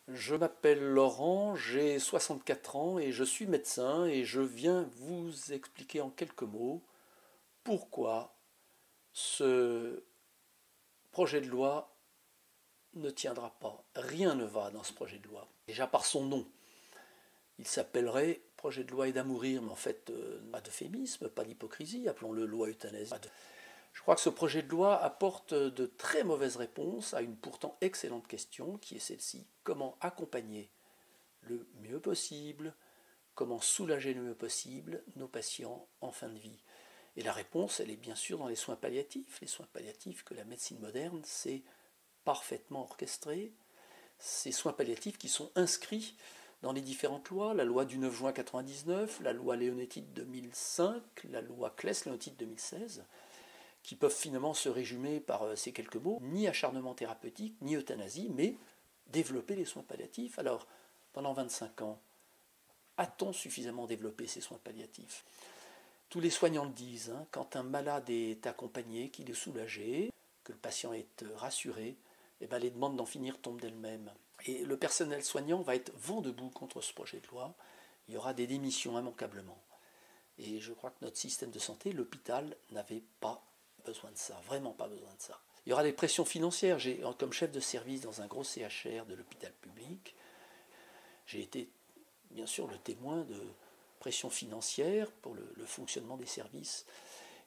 Je m'appelle Laurent, j'ai 64 ans et je suis médecin et je viens vous expliquer en quelques mots pourquoi ce projet de loi ne tiendra pas. Rien ne va dans ce projet de loi. Déjà par son nom, il s'appellerait projet de loi aide à mourir, mais en fait, pas d'euphémisme, pas d'hypocrisie, appelons-le loi euthanasie. Je crois que ce projet de loi apporte de très mauvaises réponses à une pourtant excellente question qui est celle-ci. Comment accompagner le mieux possible, comment soulager le mieux possible nos patients en fin de vie. Et la réponse, elle est bien sûr dans les soins palliatifs. Les soins palliatifs que la médecine moderne sait parfaitement orchestrer. Ces soins palliatifs qui sont inscrits dans les différentes lois, la loi du 9 juin 1999, la loi Leonetti de 2005, la loi Claes-Leonetti de 2016, qui peuvent finalement se résumer par ces quelques mots, ni acharnement thérapeutique, ni euthanasie, mais développer les soins palliatifs. Alors, pendant 25 ans, a-t-on suffisamment développé ces soins palliatifs? Tous les soignants le disent, quand un malade est accompagné, qu'il est soulagé, que le patient est rassuré, eh bien, les demandes d'en finir tombent d'elles-mêmes. Et le personnel soignant va être vent debout contre ce projet de loi. Il y aura des démissions immanquablement. Et je crois que notre système de santé, l'hôpital, n'avait pas besoin de ça, vraiment pas besoin de ça. Il y aura des pressions financières. Comme chef de service dans un gros CHR de l'hôpital public, j'ai été bien sûr le témoin de pressions financières pour le fonctionnement des services.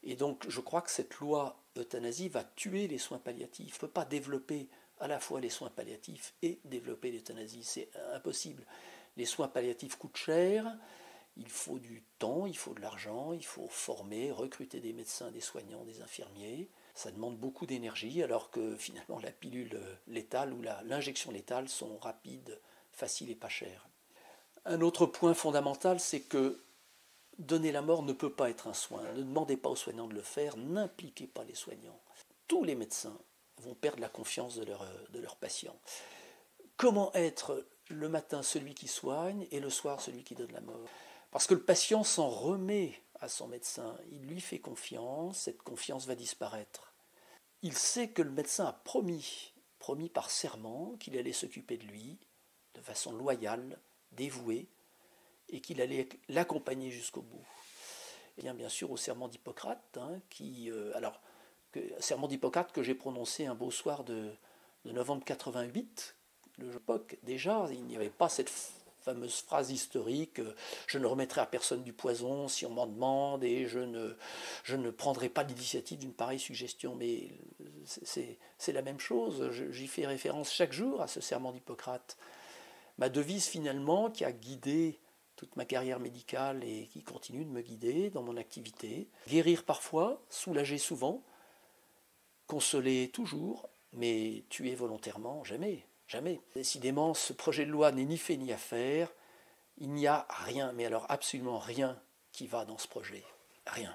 Et donc je crois que cette loi euthanasie va tuer les soins palliatifs. Il ne peut pas développer à la fois les soins palliatifs et développer l'euthanasie. C'est impossible. Les soins palliatifs coûtent cher, il faut du temps, il faut de l'argent, il faut former, recruter des médecins, des soignants, des infirmiers. Ça demande beaucoup d'énergie alors que finalement la pilule létale ou l'injection létale sont rapides, faciles et pas chères. Un autre point fondamental, c'est que donner la mort ne peut pas être un soin. Ne demandez pas aux soignants de le faire, n'impliquez pas les soignants. Tous les médecins vont perdre la confiance de leurs patients. Comment être le matin celui qui soigne et le soir celui qui donne la mort? Parce que le patient s'en remet à son médecin, il lui fait confiance, cette confiance va disparaître. Il sait que le médecin a promis par serment qu'il allait s'occuper de lui de façon loyale, dévouée, et qu'il allait l'accompagner jusqu'au bout. Et bien sûr au serment d'Hippocrate, serment d'Hippocrate que j'ai prononcé un beau soir de novembre 88, le époque déjà, il n'y avait pas cette fameuse phrase historique je ne remettrai à personne du poison si on m'en demande et je ne prendrai pas l'initiative d'une pareille suggestion. Mais c'est la même chose, j'y fais référence chaque jour à ce serment d'Hippocrate. Ma devise finalement qui a guidé toute ma carrière médicale et qui continue de me guider dans mon activité. Guérir parfois, soulager souvent, consoler toujours, mais tuer volontairement, jamais, jamais. Décidément, ce projet de loi n'est ni fait ni à faire. Il n'y a rien, mais alors absolument rien qui va dans ce projet. Rien.